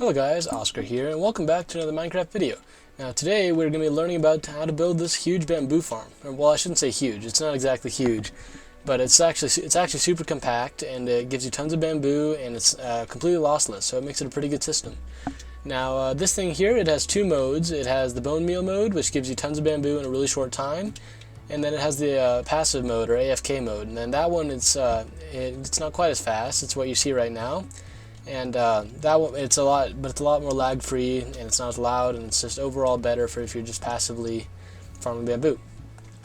Hello guys, Oscar here, and welcome back to another Minecraft video. Now today we're going to be learning about how to build this huge bamboo farm. Well, I shouldn't say huge, it's not exactly huge, but it's actually super compact, and it gives you tons of bamboo, and it's completely lossless, so it makes it a pretty good system. Now this thing here, it has two modes. It has the bone meal mode, which gives you tons of bamboo in a really short time, and then it has the passive mode, or AFK mode, and then that one it's not quite as fast. It's what you see right now. And that one, it's a lot more lag free, and it's not as loud, and it's just overall better for if you're just passively farming bamboo.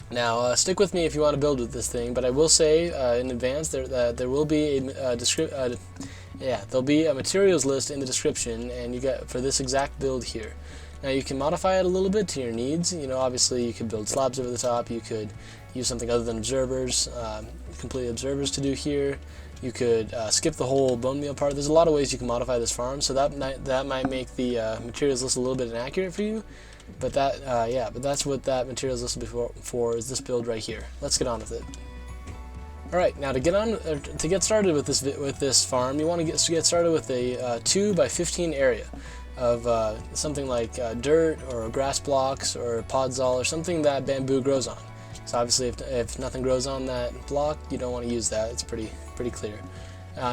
Now stick with me if you want to build with this thing, but I will say in advance there will be there'll be a materials list in the description, and you get for this exact build here. Now you can modify it a little bit to your needs. You know, obviously you could build slabs over the top. You could use something other than observers, completely observers to do here. You could skip the whole bone meal part. There's a lot of ways you can modify this farm, so that might make the materials list a little bit inaccurate for you. But that's what that materials list will be for is this build right here. Let's get on with it. All right, now to get started with this farm, you want to get started with a 2 by 15 area of something like dirt or grass blocks or podzol or something that bamboo grows on. So obviously if nothing grows on that block, you don't want to use that. It's pretty clear.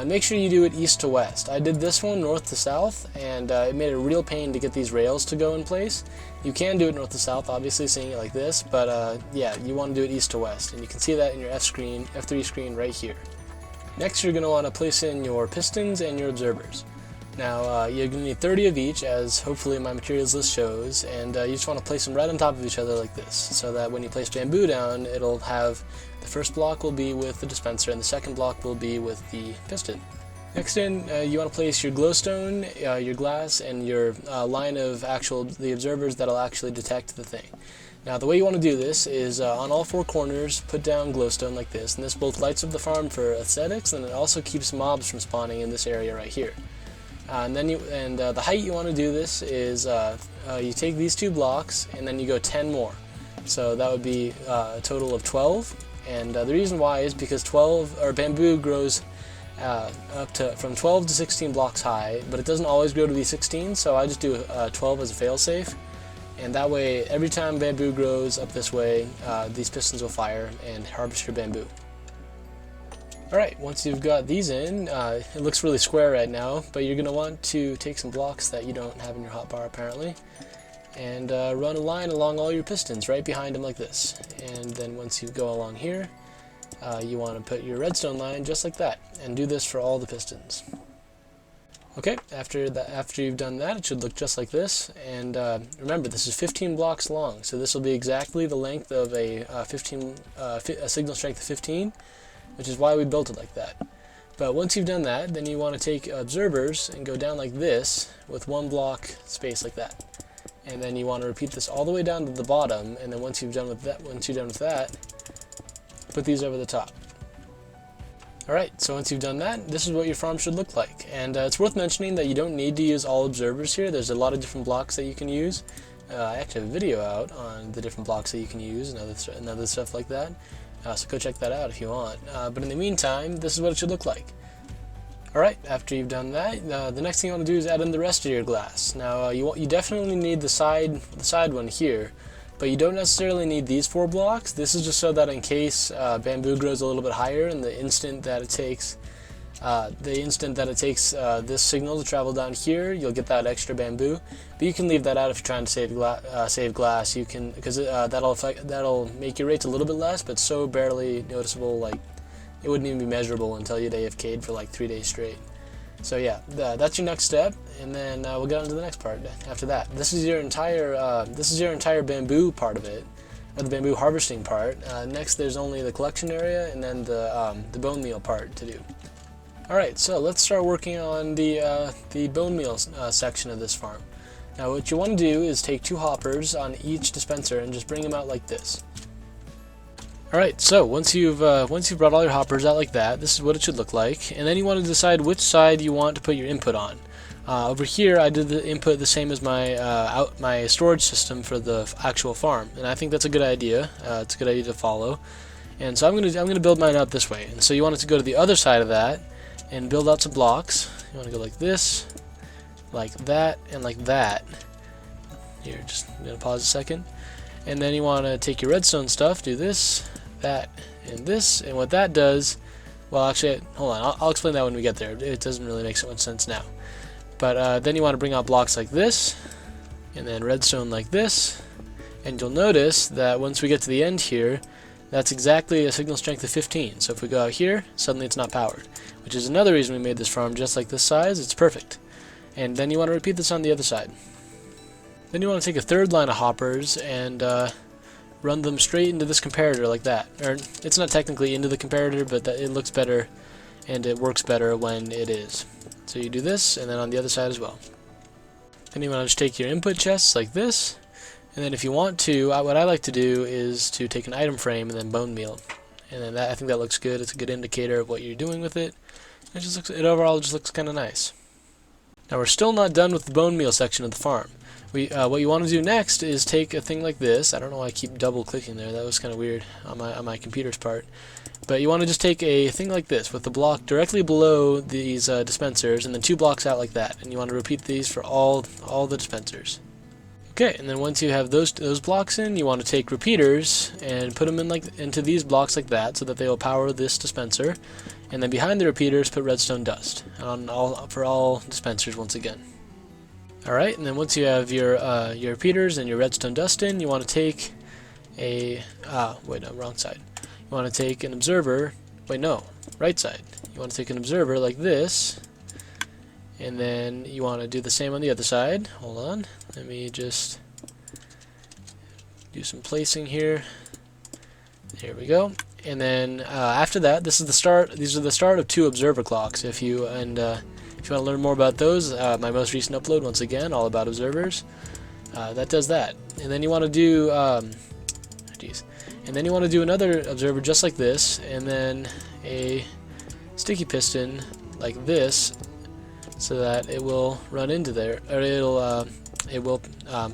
Make sure you do it east to west. I did this one north to south, and it made it a real pain to get these rails to go in place. You can do it north to south, obviously, seeing it like this, but yeah, you want to do it east to west, and you can see that in your F3 screen right here. Next, you're going to want to place in your pistons and your observers. Now you're going to need 30 of each, as hopefully my materials list shows, and you just want to place them right on top of each other like this, so that when you place bamboo down, it'll have the first block will be with the dispenser, and the second block will be with the piston. Next in, you want to place your glowstone, your glass, and your line of the observers that'll actually detect the thing. Now the way you want to do this is on all four corners, put down glowstone like this, and this both lights up the farm for aesthetics, and it also keeps mobs from spawning in this area right here. The height you want to do this is you take these two blocks and then you go 10 more. So that would be a total of 12. And the reason why is because bamboo grows from 12 to 16 blocks high, but it doesn't always grow to be 16. So I just do 12 as a failsafe, and that way every time bamboo grows up this way, these pistons will fire and harvest your bamboo. Alright, once you've got these in, it looks really square right now, but you're going to want to take some blocks that you don't have in your hotbar apparently, and run a line along all your pistons right behind them like this. And then once you go along here, you want to put your redstone line just like that, and do this for all the pistons. Okay, after you've done that, it should look just like this, and remember, this is 15 blocks long, so this will be exactly the length of a signal strength of 15, which is why we built it like that. But once you've done that, then you want to take observers and go down like this with one block space like that. And then you want to repeat this all the way down to the bottom, and then once you're done with that, put these over the top. Alright, so once you've done that, this is what your farm should look like. And it's worth mentioning that you don't need to use all observers here. There's a lot of different blocks that you can use. I actually have a video out on the different blocks that you can use and other stuff like that. So go check that out if you want. But in the meantime, this is what it should look like. Alright, after you've done that, the next thing you want to do is add in the rest of your glass. Now you definitely need the side one here, but you don't necessarily need these 4 blocks. This is just so that in case bamboo grows a little bit higher, and the instant that it takes this signal to travel down here, you'll get that extra bamboo. But you can leave that out if you're trying to save glass. You can, because that'll make your rates a little bit less, but so barely noticeable, like it wouldn't even be measurable until you'd AFK'd for like 3 days straight. So yeah, that's your next step, and then we'll get on to the next part after that. This is your entire bamboo part of it, or the bamboo harvesting part. Next, there's only the collection area, and then the bone meal part to do. Alright, so let's start working on the bone meal section of this farm. Now what you want to do is take 2 hoppers on each dispenser and just bring them out like this. Alright, so once you've brought all your hoppers out like that, this is what it should look like. And then you want to decide which side you want to put your input on. Over here I did the input the same as my storage system for the actual farm, and I think that's a good idea. It's a good idea to follow. And so I'm gonna build mine out this way. And so you want it to go to the other side of that and build out some blocks. You want to go like this, like that, and like that. Here, just I'm gonna pause a second. And then you want to take your redstone stuff, do this, that, and this, and what that does, well actually, hold on, I'll explain that when we get there. It doesn't really make so much sense now. But then you want to bring out blocks like this, and then redstone like this, and you'll notice that once we get to the end here, that's exactly a signal strength of 15. So if we go out here, suddenly it's not powered, which is another reason we made this farm just like this size. It's perfect. And then you want to repeat this on the other side. Then you want to take a third line of hoppers and run them straight into this comparator like that. Or it's not technically into the comparator, but it looks better and it works better when it is. So you do this, and then on the other side as well. Then you want to just take your input chests like this, and then if you want to, what I like to do is to take an item frame and then bone meal. And then I think that looks good. It's a good indicator of what you're doing with it. It overall just looks kind of nice. Now we're still not done with the bone meal section of the farm. What you want to do next is take a thing like this. I don't know why I keep double clicking there. That was kind of weird on my computer's part. But you want to just take a thing like this with the block directly below these dispensers, and then 2 blocks out like that. And you want to repeat these for all the dispensers. Okay, and then once you have those blocks in, you want to take repeaters and put them in into these blocks like that, so that they will power this dispenser. And then behind the repeaters, put redstone dust for all dispensers once again. Alright, and then once you have your repeaters and your redstone dust in, you want to take a... wait, no, wrong side. You want to take an observer... Wait, no, right side. You want to take an observer like this, and then you want to do the same on the other side. Hold on, let me just do some placing here. Here we go. And then after that, this is the start. These are the start of 2 observer clocks. If you want to learn more about those, my most recent upload, once again, all about observers, that does that. And then you want to do, and then you want to do another observer just like this, and then a sticky piston like this, so that it will run into there, or it will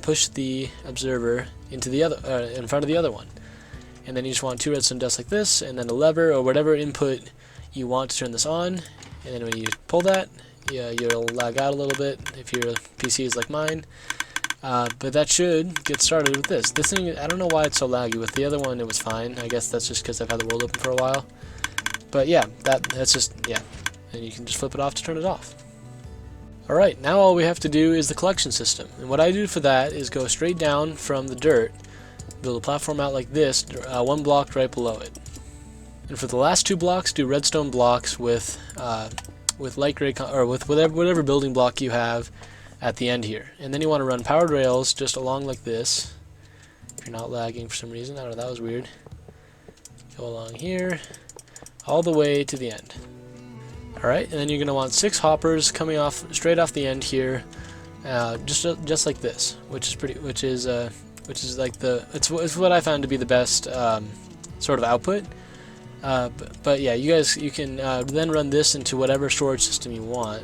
push the observer into the other, in front of the other one. And then you just want 2 redstone dust like this, and then a lever or whatever input you want to turn this on. And then when you pull that, you'll lag out a little bit if your PC is like mine. But that should get started with this. This thing, I don't know why it's so laggy. With the other one, it was fine. I guess that's just because I've had the world open for a while. But yeah, that's just, yeah. And you can just flip it off to turn it off. Alright, now all we have to do is the collection system. And what I do for that is go straight down from the dirt, build a platform out like this, 1 block right below it. And for the last 2 blocks, do redstone blocks with light gray, or with whatever building block you have at the end here. And then you want to run powered rails just along like this. If you're not lagging for some reason, I don't know, that was weird. Go along here, all the way to the end. Alright, and then you're going to want 6 hoppers coming off straight off the end here, just like this, which is like it's what I found to be the best sort of output. But yeah, you can then run this into whatever storage system you want.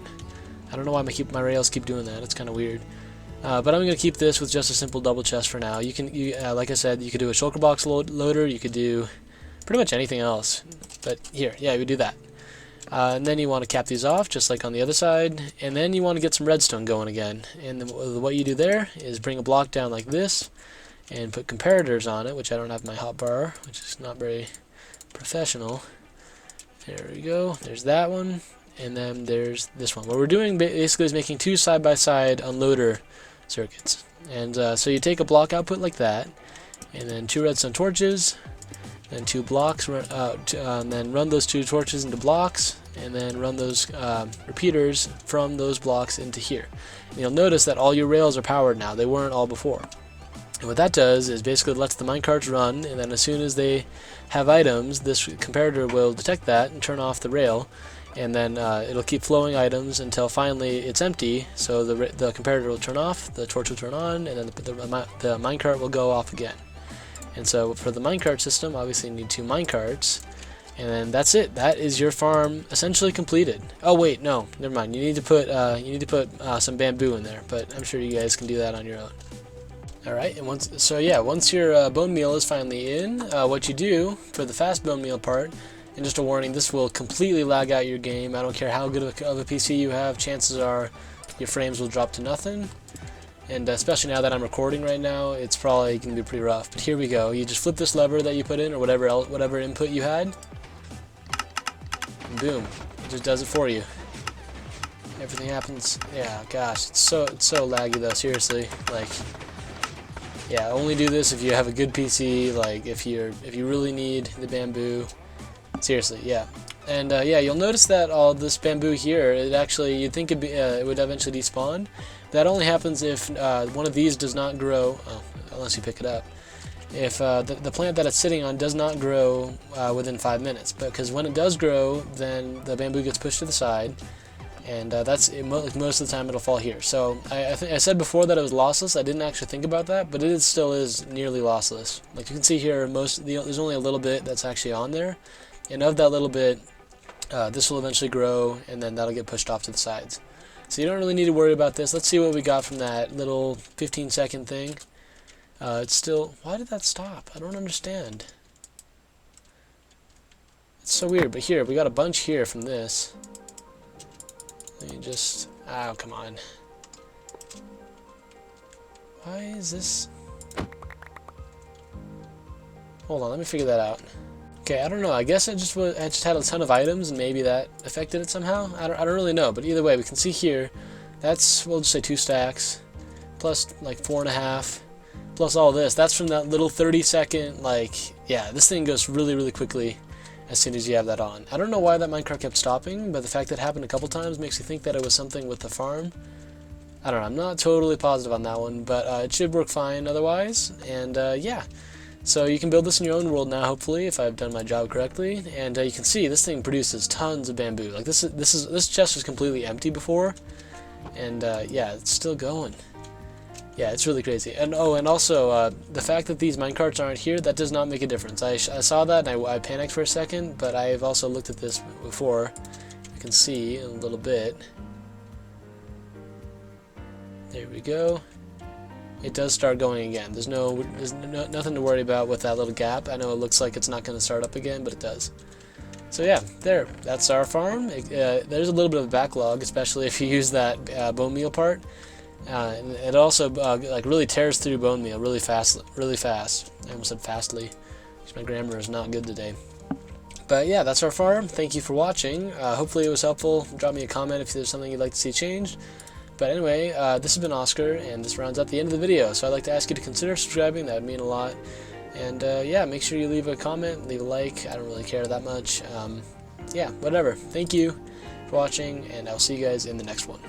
I don't know why my rails keep doing that. It's kind of weird. But I'm going to keep this with just a simple double chest for now. Like I said, you could do a shulker box loader. You could do pretty much anything else. But here, yeah, we do that. And then you want to cap these off, just like on the other side. And then you want to get some redstone going again. And what you do there is bring a block down like this, and put comparators on it, which I don't have in my hotbar, which is not very professional. There we go. There's that one. And then there's this one. What we're doing basically is making 2 side-by-side unloader circuits. And so you take a block output like that, and then 2 redstone torches, then 2 blocks, and then run those 2 torches into blocks, and then run those repeaters from those blocks into here. And you'll notice that all your rails are powered now. They weren't all before. And what that does is basically lets the minecarts run, and then as soon as they have items, this comparator will detect that and turn off the rail, and then it'll keep flowing items until finally it's empty, so the comparator will turn off, the torch will turn on, and then the minecart will go off again. And so for the minecart system, obviously you need 2 minecarts, and then that's it. That is your farm essentially completed. Oh wait, no, never mind. You need to put some bamboo in there, but I'm sure you guys can do that on your own. Alright, and once your bone meal is finally in, what you do for the fast bone meal part, and just a warning, this will completely lag out your game. I don't care how good of a PC you have, chances are your frames will drop to nothing. And especially now that I'm recording right now, it's probably going to be pretty rough. But here we go. You just flip this lever that you put in, or whatever input you had, and boom, it just does it for you. Everything happens. Yeah, gosh, it's so laggy though. Seriously, like, yeah, only do this if you have a good PC. Like, if you really need the bamboo. Seriously, yeah. And yeah, you'll notice that all this bamboo here, you'd think it would eventually despawn. That only happens if one of these does not grow, unless you pick it up. If the plant that it's sitting on does not grow within 5 minutes. Because when it does grow, then the bamboo gets pushed to the side, and most of the time it'll fall here. So I said before that it was lossless. I didn't actually think about that, but it still is nearly lossless. Like you can see here, there's only a little bit that's actually on there, and of that little bit, this will eventually grow, and then that'll get pushed off to the sides. So you don't really need to worry about this. Let's see what we got from that little 15-second thing. It's still... Why did that stop? I don't understand. It's so weird. But here, we got a bunch here from this. Let me just... Oh, come on. Why is this... Hold on, let me figure that out. Okay, I don't know. I guess I just had a ton of items, and maybe that affected it somehow. I don't really know. But either way, we can see here, that's, we'll just say 2 stacks, plus like 4.5, plus all this. That's from that little 30-second, like, yeah, this thing goes really, really quickly as soon as you have that on. I don't know why that minecart kept stopping, but the fact that it happened a couple times makes you think that it was something with the farm. I don't know. I'm not totally positive on that one, but it should work fine otherwise. And yeah. So you can build this in your own world now, hopefully, if I've done my job correctly. And you can see this thing produces tons of bamboo. Like this chest was completely empty before, and yeah, it's still going. Yeah, it's really crazy. And oh, and also the fact that these minecarts aren't here, that does not make a difference. I saw that and I panicked for a second, but I've also looked at this before. You can see in a little bit. There we go. It does start going again. There's nothing to worry about with that little gap. I know it looks like it's not going to start up again, but it does. So yeah, that's our farm. There's a little bit of a backlog, especially if you use that bone meal part. And it also like really tears through bone meal really fast. I almost said fastly, because my grammar is not good today. But yeah, that's our farm. Thank you for watching. Hopefully it was helpful. Drop me a comment if there's something you'd like to see changed. But anyway, this has been Oscar, and this rounds out the end of the video. So I'd like to ask you to consider subscribing. That would mean a lot. And yeah, make sure you leave a comment, leave a like. I don't really care that much. Yeah, whatever. Thank you for watching, and I'll see you guys in the next one.